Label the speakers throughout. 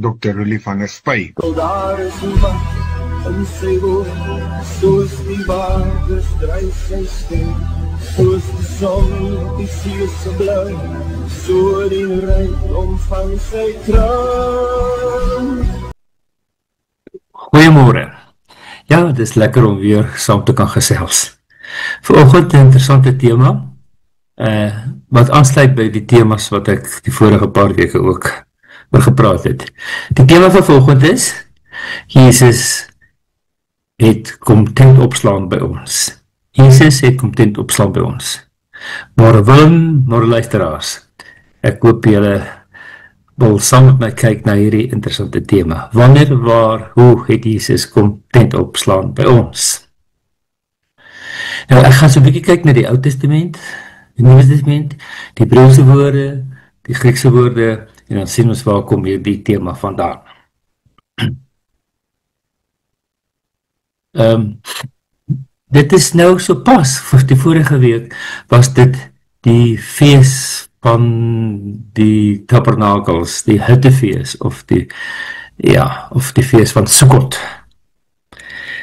Speaker 1: Dr. Rulie van der Spy.
Speaker 2: Daar is een macht in sy woord, soos die waters dryf sy stem, soos die son op die see se blou, so die rykdom van sy troon.
Speaker 3: Goeiemôre. Ja, dit is lekker om weer saam te kan gesels. Vanoggend 'n interessante tema, wat aansluit by die temas wat ek die vorige paar weke ook oor gepraat het. Die tema van vanoggend is, Jesus het kom tent opslaan by ons. Jesus het kom tent opslaan by ons. Maar Willem, maar luisteraars, ek hoop julle wil saam met my kyk na hierdie interessante tema. Wanneer, waar, hoe het Jesus kom tent opslaan by ons? Nou, ek gaan so 'n bietjie kyk na die Ou Testament, die Nuwe Testament, die Hebreëse woorde, die Griekse woorde, en dan sien ons waar kom hierdie tema vandaan. Dit is nou so pas, vir die vorige week, was dit die fees van die tabernakels, die huttefees, of die fees van Sukkot.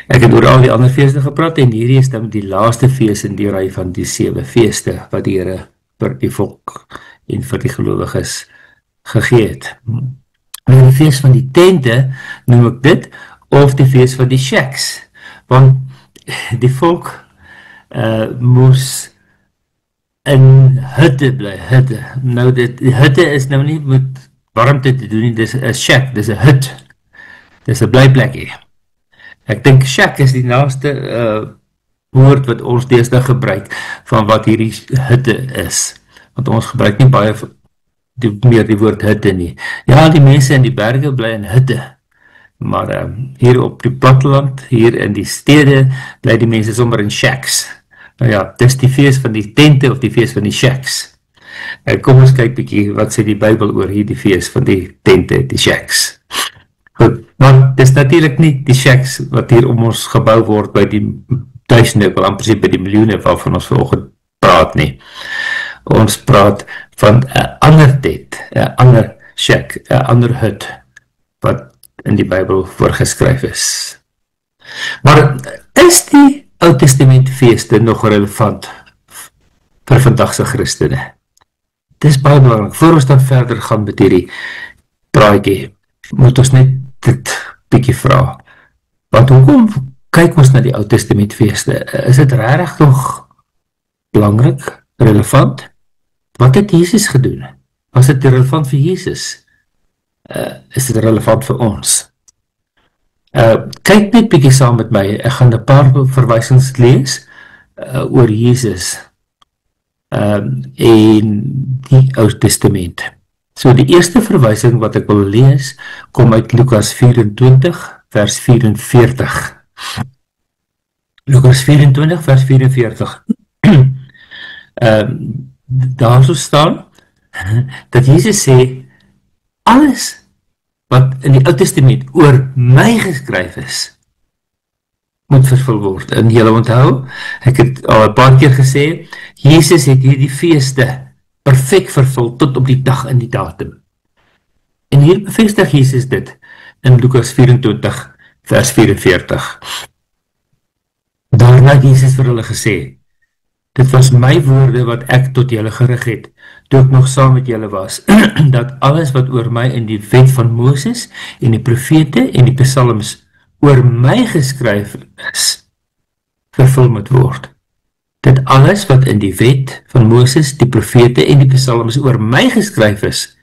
Speaker 3: Ek het oor al die ander feeste gepraat, en hierdie is dan die laaste fees in die ry van die 7 feeste, wat die Here vir die volk en vir die gelowiges gegee het. En die fees van die tente, noem ek dit, of die fees van die shacks, want die volk moes in hutte bly, hutte. Nou, die hutte is nou nie met warmte te doen nie, dis 'n shack, dis 'n hut, dis 'n blyplekkie. Ek dink shack is die naaste woord wat ons deesdae gebruik van wat hierdie hutte is, want ons gebruik nie baie meer die woord hutte nie. Ja, die mense in die berge bly in hutte, maar hier op die platteland, hier in die stede, bly die mense sommer in shacks. Nou ja, dis die fees van die tente of die fees van die shacks. Kom ons kyk bietjie wat sê die Bybel oor hierdie fees van die tente, die shacks. Goed, maar dis natuurlik nie die shacks wat hier om ons gebou word by die duisende, wel amper by die miljoene waarvan ons vanoggend praat nie. Ons praat van 'n ander tent, 'n ander shack, 'n ander hut wat in die Bybel voorgeskryf is. Maar is die Ou Testament feeste nog relevant vir vandagse Christene? Dis baie belangrik. Voor ons dan verder gaan met hierdie praatjie, moet ons net dit bietjie vra. Want hoekom kyk ons na die Ou Testament feeste? Is dit regtig nog belangrik, relevant? Wat het Jesus gedoen? Was dit relevant vir Jesus? Is dit relevant vir ons? Kyk net bietjie saam met my, ek gaan 'n paar verwysings lees oor Jesus en die Ou Testament. So die eerste verwysing wat ek wil lees, kom uit Lukas 24 vers 44. Lukas 24 vers 44. Daar so staan dat Jesus sê, alles wat in die Ou Testament oor my geskryf is, moet vervul word. En julle onthou, ek het al 'n paar keer gesê, Jesus het hierdie feeste perfek vervul tot op die dag en die datum. En hier bevestig Jesus dit in Lukas 24 vers 44. Daarna het Jesus vir hulle gesê, dit was my woorde wat ek tot julle gerig het, toe ek nog saam met julle was, dat alles wat oor my in die wet van Moses en die profete en die psalms oor my geskryf is, vervul moet word. Dit alles wat in die wet van Moses, die profete en die psalms oor my geskryf is,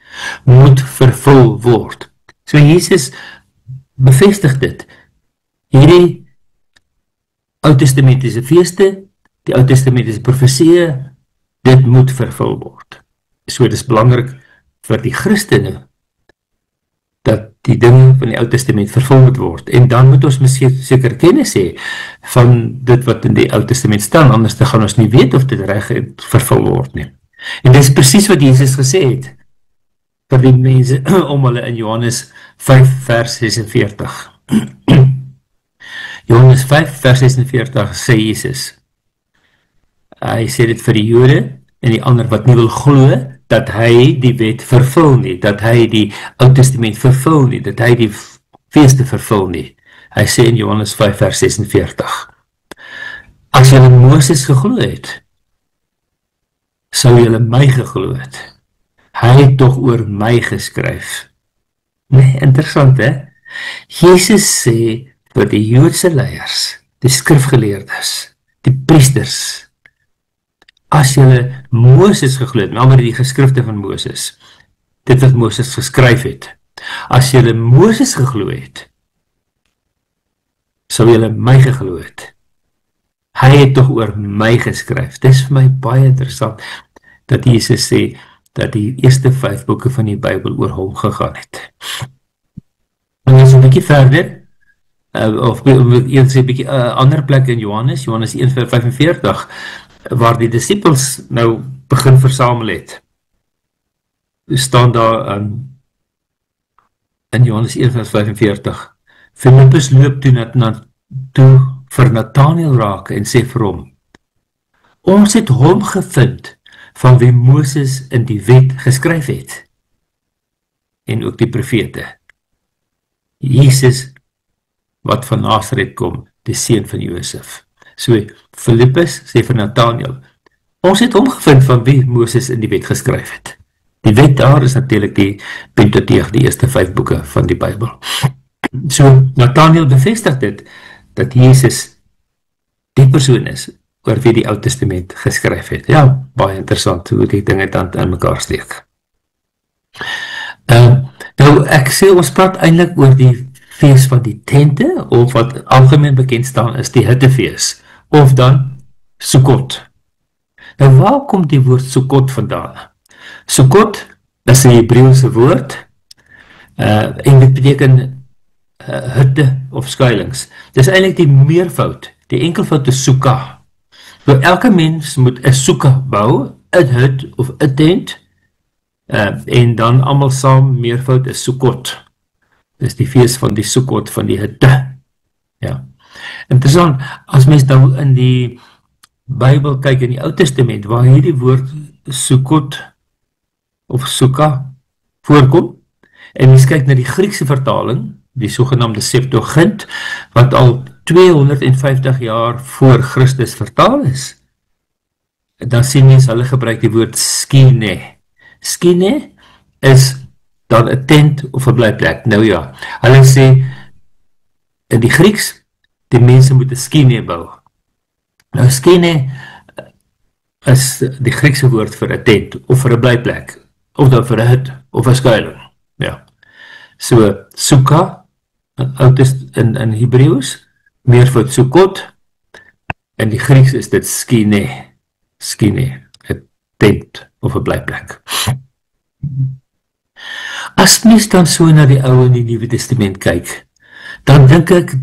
Speaker 3: moet vervul word. So Jesus bevestig dit. Hierdie Ou Testamentiese feeste, die Ou Testamentiese profeseë, dit moet vervul word. So dit is belangrik vir die Christene dat die dinge van die Ou Testament vervul moet word. En dan moet ons seker kennis hê van dit wat in die Ou Testament staan, anders dan gaan ons nie weet of dit reg vervul word nie. En dit is presies wat Jesus gesê het vir die mense om hulle in Johannes 5 vers 46. Johannes 5 vers 46 sê Jesus, hy sê dit vir die Jode en die ander wat nie wil glo dat hy die wet vervul nie, dat hy die Ou Testament vervul nie, dat hy die feeste vervul nie. Hy sê in Johannes 5 vers 46, as julle Moses geglo het, sou julle my geglo het. Hy het tog oor my geskryf. Nee, interessant hè? Jesus sê vir die Joodse leiers, die skrifgeleerdes, die priesters, as julle Moses geglo het, maar die geskrifte van Moses, dit wat Moses geskryf het, as julle Moses geglo het, sou julle my geglo het. Hy het tog oor my geskryf. Dit is vir my baie interessant, dat Jesus sê, dat die eerste 5 boeke van die Bybel oor hom gegaan het. En as 'n bietjie verder, of eers 'n bietjie ander plek in Johannes 1 vers 45, waar die disippels nou begin versamel het, staan daar in Johannes 1 vers 45, Filippus loop toe vir Nathanael raak en sê vir hom, ons het hom gevind van wie Moses in die wet geskryf het, en ook die profete, Jesus, wat van Nasaret kom, die seun van Josef. So, Filippus sê vir Nathanael, ons het hom gevind van wie Moses in die wet geskryf het. Die wet daar is natuurlik die Pentateuch, die eerste 5 boeke van die Bybel. So, Nathanael bevestig dit, dat Jesus die persoon is, oor wie die Ou Testament geskryf het. Ja, baie interessant, hoe die dinge dan in mekaar steek. Nou, ek sê, ons praat eintlik oor die fees van die tente, of wat algemeen bekend staan is die hittefees, of dan Sukkot. Nou, waar kom die woord Sukkot vandaan? Sukkot is 'n Hebreëse woord, en dit beteken hutte of skuilings. Dis eintlik die meervoud, die enkelvoud is sukkah. So elke mens moet 'n sukkah bou, 'n hut of 'n tent, en dan almal saam meervoud is Sukkot. Dis die fees van die Sukkot van die hutte. Ja. Interessant, as mens nou in die Bybel kyk in die Ou Testament, waar hierdie woord Sukkot of Sukkah voorkom, en mens kyk na die Griekse vertaling, die sogenaamde Septuagint, wat al 250 jaar voor Christus vertaal is, dan sien mens hulle gebruik die woord skine. Skine is dan 'n tent of 'n blyplek. Nou ja, hulle sê in die Grieks, die mense moet 'n skine bou. Nou skine is die Griekse woord vir 'n tent of vir 'n blyplek, of dan vir 'n hut of 'n skuiling. Ja. So sukkah in Hebreëus, meervoud Sukkot, in die Grieks is dit skine, 'n tent of 'n blyplek. As mens dan so na die Ou en die Nuwe Testament kyk, dan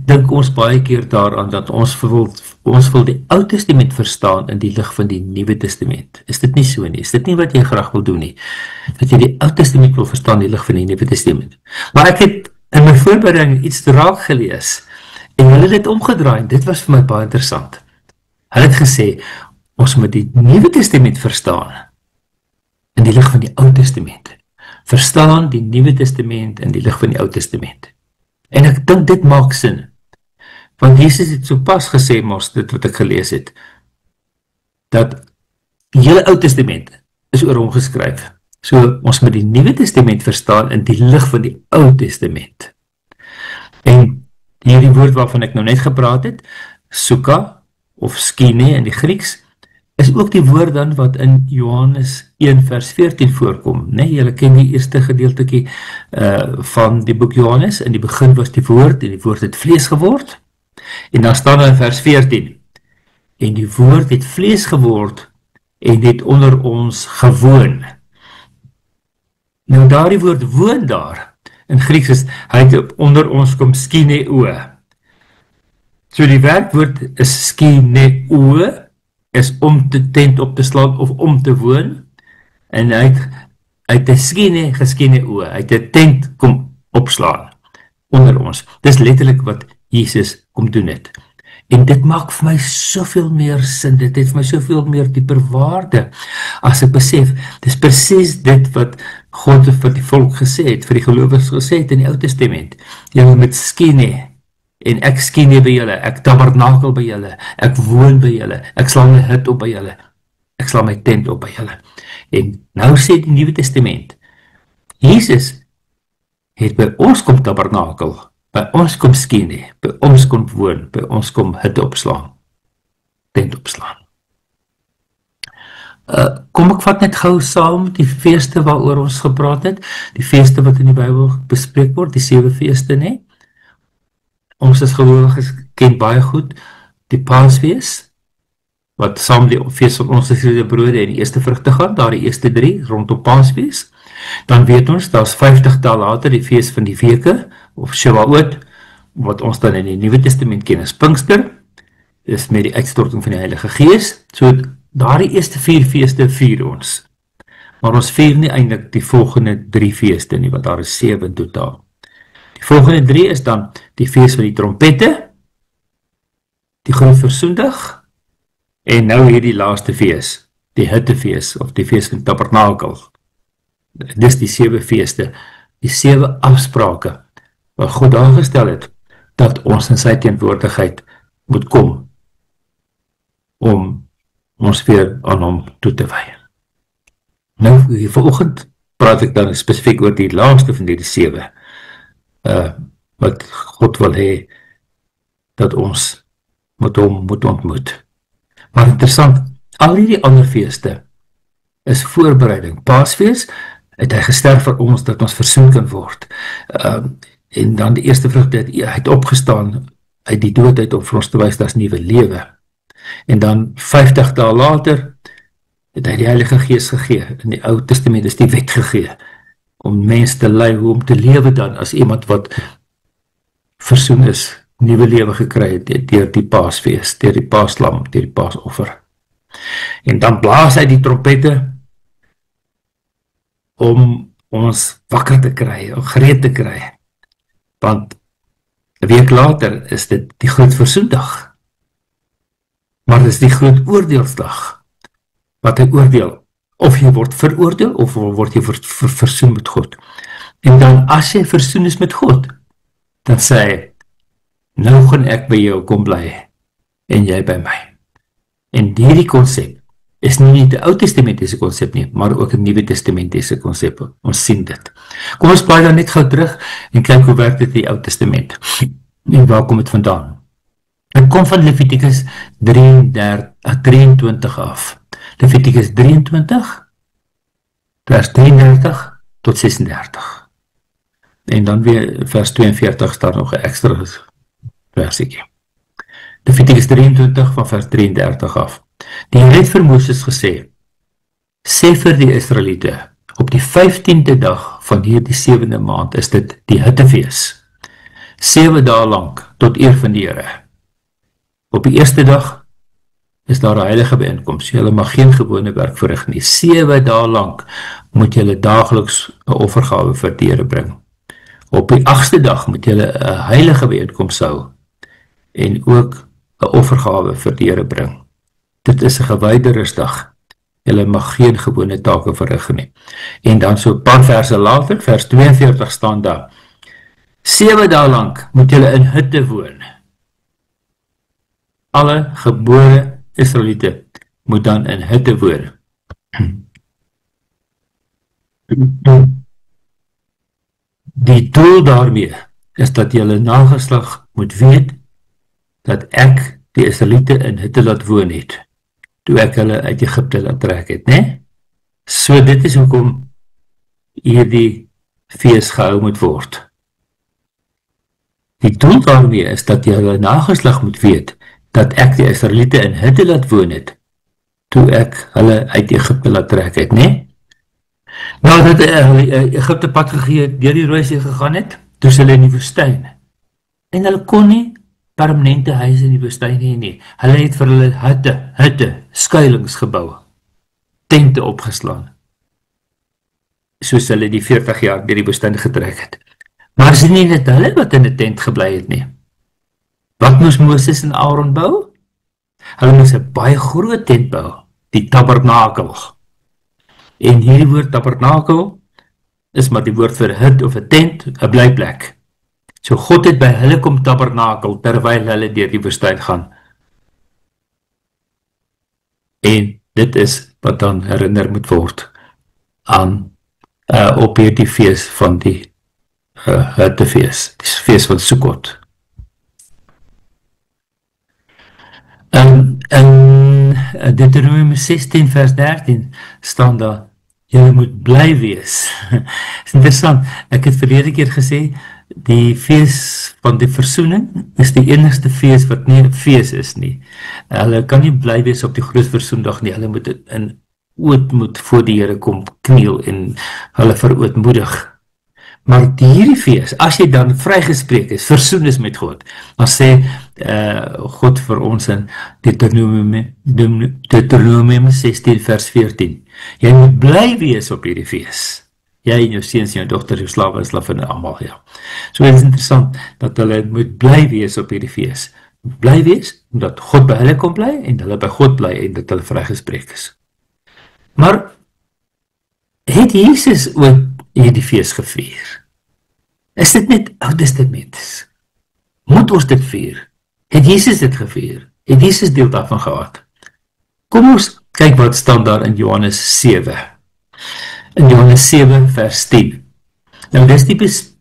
Speaker 3: dink ons baie keer daaraan dat ons wil die Ou Testament verstaan in die lig van die Nuwe Testament. Is dit nie so nie? Is dit nie wat jy graag wil doen nie? Dat jy die Ou Testament wil verstaan in die lig van die Nuwe Testament. Maar ek het in my voorbereiding iets raak gelees, en hulle het dit omgedraai, dit was vir my baie interessant. Hulle het gesê, ons moet die Nuwe Testament verstaan in die lig van die Ou Testament. Verstaan die Nuwe Testament in die lig van die Ou Testament. En ek dink dit maak sin, want Jesus het so pas gesê, mos dit wat ek gelees het, dat die hele Ou Testament is oor hom geskryf. So ons moet die Nuwe Testament verstaan in die lig van die Ou Testament. En hierdie woord waarvan ek nou net gepraat het, sukkah of skine in die Grieks, is ook die woord dan wat in Johannes 1 vers 14 voorkom. Nee, julle ken die eerste gedeeltjie van die boek Johannes, in die begin was die woord, en die woord het vlees geword, en dan staan in vers 14, en die woord het vlees geword, en het onder ons gewoon. Nou daardie woord woon daar, in Grieks is, hy het onder ons kom skineo. So die werkwoord is skineo, is om te tent op te slaan, of om te woon, en hy het 'n skine geskineo, hy het 'n tent kom opslaan, onder ons. Dis letterlik wat Jesus kom doen het. En dit maak vir my soveel meer sin, dit het vir my soveel meer dieper waarde, as ek besef, dis presies dit wat God vir die volk gesê het, vir die gelowiges gesê het in die Ou Testament, julle moet skien hê, en ek skien hê by julle, ek tabernakel by julle, ek woon by julle, ek sal my hut op by julle, ek sal my tent op by julle. En nou sê die Nuwe Testament, Jesus het by ons kom tabernakel, by ons kom skien hê, by ons kom woon, by ons kom hut opslaan, tent opslaan. Kom ek vat net gou saam die feeste waaroor ons gepraat het, die feeste wat in die Bybel bespreek word, die 7 feeste, nee? Ons as gelowiges ken baie goed die Paasfees, wat saam die fees van ongesnede brode en die eerste vrugte gaan, daar die eerste 3 rondom Paasfees. Dan weet ons, daar is 50 dae later die fees van die weke, of Shavuot, wat ons dan in die Nuwe Testament ken as Pinkster, is met die uitstorting van die Heilige Gees. So daar die eerste 4 feeste vier ons. Maar ons vier nie eintlik die volgende 3 feeste nie, want daar is 7 in totaal. Die volgende 3 is dan die fees van die trompette, die Groot Versoendag, en nou hier die laaste fees, die Hittefees, of die fees van Tabernakel. Dis die 7 feeste, die 7 afsprake, wat God aangestel het, dat ons in sy teenwoordigheid moet kom, om ons weer aan hom toe te wy. Nou, vanoggend praat ek dan spesifiek oor die laaste van die 7, wat God wil hê, dat ons met hom moet ontmoet. Maar interessant, al die ander feeste is voorbereiding. Paasfees het hy gesterf vir ons, dat ons versoen kan word. En dan die eerste vrugte, hy het opgestaan uit die doodheid om vir ons te wys, dat is nuwe lewe. En dan 50 dae later, het hy die Heilige Gees gegee. In die Ou Testament is die wet gegee, om mens te lei, hoe om te lewe dan, as iemand wat versoen is, nuwe lewe gekry het, deur die Paasfees, deur die Paaslam, deur die Paasoffer. En dan blaas hy die trompette, om ons wakker te kry, of gereed te kry. Want 'n week later is dit die Groot Versoendag. Maar dit is die groot oordeelsdag, wat hy oordeel, of jy word veroordeel, of word jy versoen met God. En dan, as jy versoen is met God, dan sê hy, nou gaan ek by jou kom bly, en jy by my. En hierdie konsep is nie die Ou Testamentiese konsep nie, maar ook 'n Nuwe Testamentiese konsep. Ons sien dit. Kom ons blaai dan net gou terug, en kyk hoe werk dit in die Ou Testament. En waar kom dit vandaan? Dit kom van Levitikus 23 af. Levitikus 23, vers 33 tot 36. En dan weer vers 42 staan nog 'n ekstra versiekie. Levitikus 23 van vers 33 af. Die Here het vir Moses gesê, sê vir die Israeliete, op die 15de dag van hierdie 7de maand is dit die Hittefees. 7 dae lank tot eer van die Here. Op die eerste dag is daar 'n heilige byeenkoms. Julle mag geen gewone werk verrig nie. 7 dae lank moet julle daagliks 'n offergawe vir die Here bring. Op die 8ste dag moet julle 'n heilige byeenkoms hou en ook 'n offergawe vir die Here bring. Dit is 'n gewyde rustdag. Julle mag geen gewone take verrig nie. En dan so 'n paar verse later, vers 42 staan daar, 7 dae lank moet julle in hutte woon. Alle gebore Israeliete moet dan in hutte woon. Die doel daarmee is dat julle nageslag moet weet dat ek die Israeliete in hutte laat woon het, toe ek hulle uit Egipte laat trek het, né? So dit is hoekom hierdie fees gehou moet word. Die doel daarmee is dat julle nageslag moet weet dat ek die Israeliete in hutte laat woon het, toe ek hulle uit Egipte laat trek het, né? Nou dat Egipte pad gegee deur die Rooi See gegaan het, toe hulle in die woestyn. En hulle kon nie permanente huise in die woestyn hê nie. Hulle het vir hulle hutte, skuilings gebou, tente opgeslaan, soos hulle die 40 jaar deur die woestyn getrek het. Maar is nie net hulle wat in 'n tent gebly het nie. Wat moes Moses en Aaron bou? Hulle moes 'n baie groot tent bou, die tabernakel. En hierdie woord tabernakel is maar die woord vir hut of 'n tent, 'n blyplek. So God het by hulle kom tabernakel terwyl hulle deur die woestyn gaan. En dit is wat dan herinner moet word aan op hierdie fees van die huttefees, die fees van Sukkot. In Deuteronomium 16 vers 13 staan daar, julle moet bly wees. Is interessant, ek het verlede keer gesê, die fees van die versoening is die enigste fees wat nie 'n fees is nie. Hulle kan nie bly wees op die groot versoendag nie, hulle moet in ootmoed voor die Here kom kniel en hulle verootmoedig. Maar hierdie fees, as jy dan vrygespreek is, versoen is met God, dan sê God vir ons in Deuteronomium 16 vers 14, jy moet bly wees op hierdie fees. Jy en jou seuns, jou dogter, jou slawe en slavinne almal, ja. So dit is interessant dat hulle moet bly wees op hierdie fees. Bly wees, omdat God by hulle kom bly en hulle by God bly en dat hulle vrygespreek is. Maar het Jesus ook hierdie fees gevier? Is dit net Ou Testament? Moet ons dit vier? Het Jesus dit gevier? Het Jesus deel daarvan gehad? Kom ons kyk wat staan daar in Johannes 7. In Johannes 7 vers 10. Nou dis die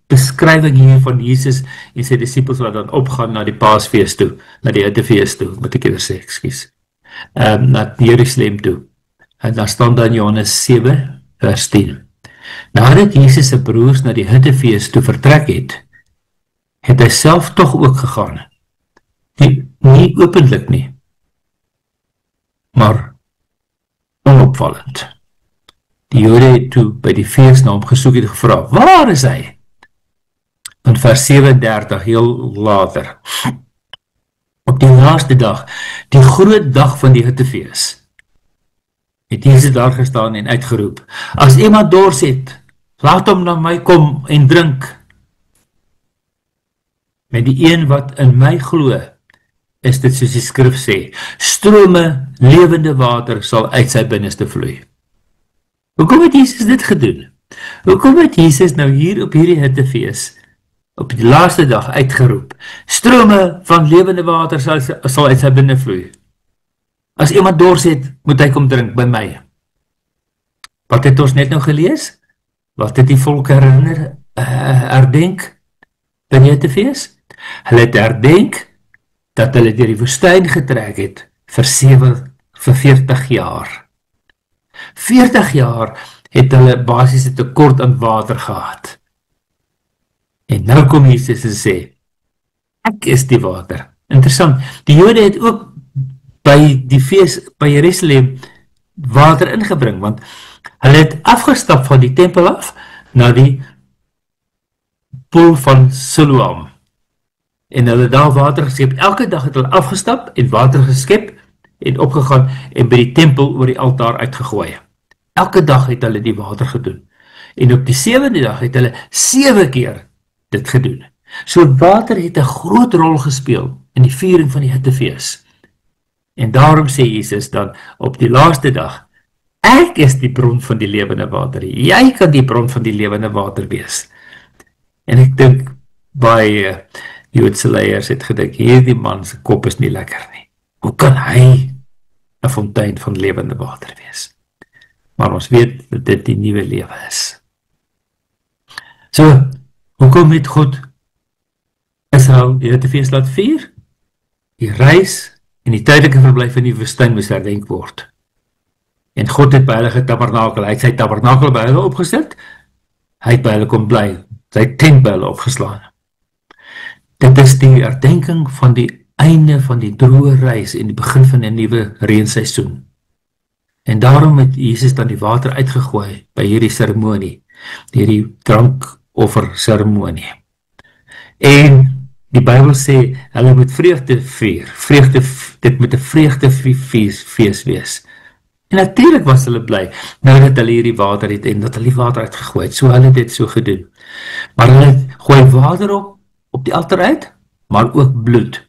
Speaker 3: beskrywing hier van Jesus en sy disippels wat dan opgaan na die Paasfees toe, na die Hittefees toe, moet ek eers sê, ekskuus. Na Jerusalem toe. En dan staan daar in Johannes 7 vers 10. Nadat Jesus se broers na die Hittefees toe vertrek het hy self tog ook gegaan. Nie openlik nie, maar onopvallend. Die Jode het toe by die fees na hom gesoek en gevra, waar is hy? In vers 37, heel later, op die laaste dag, die groot dag van die Hittefees, het Jesus daar gestaan en uitgeroep, as iemand dors het, laat hom na my kom en drink. Met die een wat in my glo, is dit soos die skrif sê, strome lewende water sal uit sy binneste vloei. Hoekom het Jesus dit gedoen? Hoekom het Jesus nou hier op hierdie Hittefees, op die laaste dag uitgeroep, strome van lewende water sal uit sy binne vloei? As iemand dors het, moet hy kom drink by my. Wat het ons net nou gelees? Wat het die volk herdenk by die Hittefees? Hulle het herdenk dat hulle deur die woestyn getrek het vir 40 jaar. 40 jaar het hulle basies 'n tekort aan water gehad. En nou kom Jesus en sê, ek is die water. Interessant, die Jode het ook by die fees by Jerusalem water ingebring, want hulle het afgestap van die tempel af na die poel van Siloam. En hulle daar water geskep. Elke dag het hulle afgestap en water geskep en opgegaan en by die tempel oor die altaar uitgegooi. Elke dag het hulle die water gedoen. En op die 7de dag het hulle 7 keer dit gedoen. So water het 'n groot rol gespeel in die viering van die Hittefees. En daarom sê Jesus dan op die laaste dag, ek is die bron van die lewende water. Jy kan die bron van die lewende water wees. En ek dink baie Joodse leiers het gedink, hierdie man se kop is nie lekker nie. Hoe kan hy 'n fontein van lewende water wees? Maar ons weet dat dit die nuwe lewe is. So, hoekom het God Israel die Hittefees laat vier? Die reis en die tydelike verblyf in die woestyn moes herdenk word. En God het by hulle getabernakel, hy het sy tabernakel by hulle opgesit, hy het by hulle kom bly, sy tent by hulle opgeslaan. Dit is die herdenking van die einde van die droë reis en die begin van 'n nuwe reenseisoen. En daarom het Jesus dan die water uitgegooi by hierdie seremonie, hierdie drankoffer seremonie. En die Bybel sê, hulle moet vreugde vier, dit moet 'n vreugdefees wees. En natuurlik was hulle bly, nou dat hulle hierdie water het en dat hulle die water uitgegooi het, so hulle het dit so gedoen. Maar hulle gooi water op die altaar uit, maar ook bloed.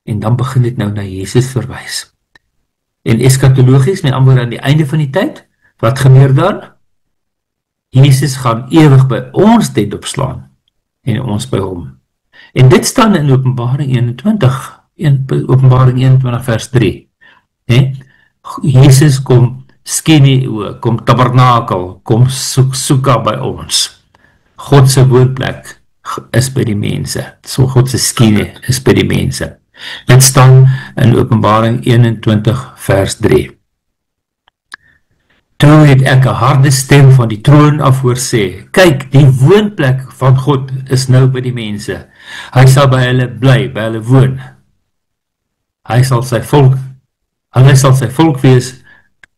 Speaker 3: en dan begin dit nou na Jesus verwys. En eskatologies, met ander woorde aan die einde van die tyd, wat gebeur dan? Jesus gaan ewig by ons tent opslaan, en ons by hom. En dit staan in Openbaring 21, Openbaring 21 vers 3. Jesus kom skene, kom tabernakel, kom soeka by ons. God se woonplek is by die mense. So God se skene is by die mense. Dit staan in Openbaring 21 vers 3. Toe het ek 'n harde stem van die troon af hoor sê, kyk, die woonplek van God is nou by die mense. Hy sal by hulle bly, by hulle woon. Hulle sal sy volk wees,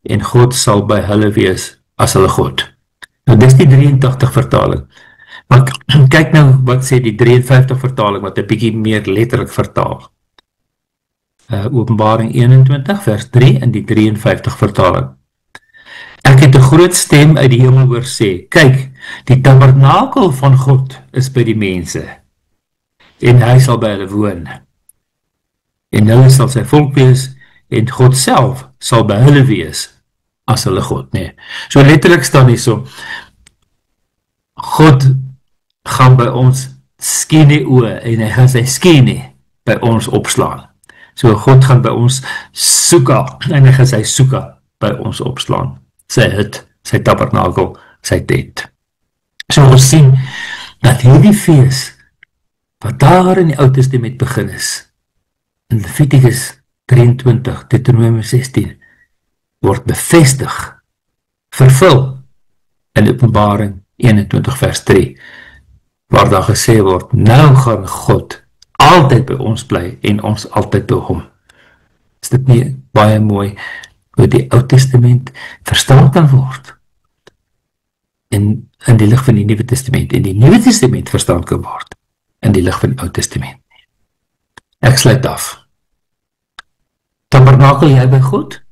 Speaker 3: en God sal by hulle wees as hulle God. Nou, dis die 83 vertaling. Maar kyk nou, wat sê die 53 vertaling, wat 'n bietjie meer letterlik vertaal. Openbaring 21 vers 3 in die 53 vertaling. Ek het 'n groot stem uit die hemel hoor sê, kyk, die tabernakel van God is by die mense, en hy sal by hulle woon. En hulle sal sy volk wees, en God self sal by hulle wees, as hulle God, nee. So letterlik staan hier so, God gaan by ons skene oë, en hy gaan sy skene by ons opslaan. So God gaan by ons soeka, en hy gaan sy soeka by ons opslaan. Sy hut, sy tabernakel, sy tent. So ons sien, dat hierdie fees, wat daar in die Ou Testament begin is, in Levitikus 23, Deuteronomium 16, word bevestig, vervul, in Openbaring 21 vers 3, waar daar gesê word, nou gaan God altyd by ons bly, en ons altyd by hom. Is dit nie baie mooi, hoe die Ou Testament verstaan kan word, in die lig van die Nuwe Testament, en die Nuwe Testament verstaan kan word, in die lig van die Ou Testament. Ek sluit af. Tabernakel jy by God?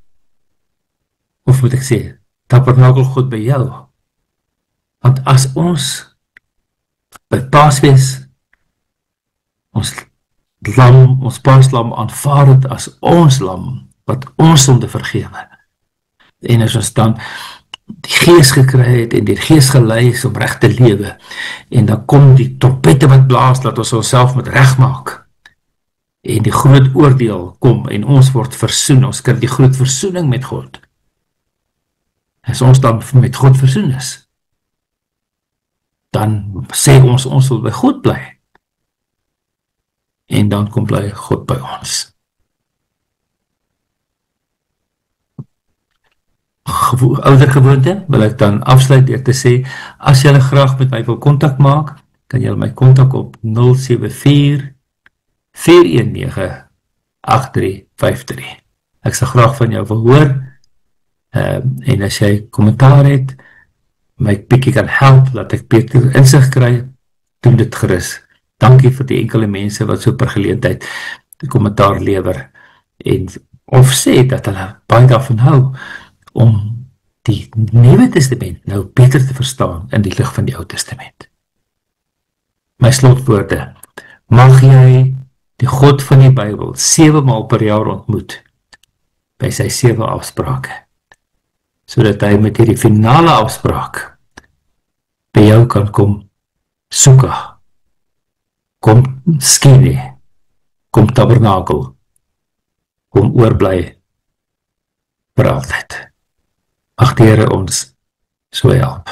Speaker 3: Of moet ek sê, tabernakel God by jou? Want as ons by Paasfees ons paaslam aanvaar het as ons lam, wat ons sonde vergewe, en as ons dan die gees gekry het, en die gees gelei is om reg te lewe, en dan kom die trompette wat blaas, dat ons onsself moet regmaak, en die groot oordeel kom, en ons word versoen, ons kry die groot versoening met God. As ons dan met God versoen is, dan sê ons wil by God bly, en dan kom bly God by ons. Ouder gewoonte, wil ek dan afsluit deur te sê, as julle graag met my wil kontak maak, kan julle my kontak op 074-419-8353. Ek sal graag van jou wil hoor, en as jy kommentaar het, my bietjie kan help, dat ek beter insig kry, doen dit gerus. Dankie vir die enkele mense wat so per geleentheid die kommentaar lewer, of sê dat hulle baie daarvan hou, om die Nuwe Testament nou beter te verstaan in die lig van die Ou Testament. My slotwoorde, mag jy die God van die Bybel 7 maal per jaar ontmoet, by sy 7 afsprake, sodat hy met hierdie finale afspraak by jou kan kom soeka, kom skene, kom tabernakel, kom oorbly vir altyd. Mag die Here ons so help.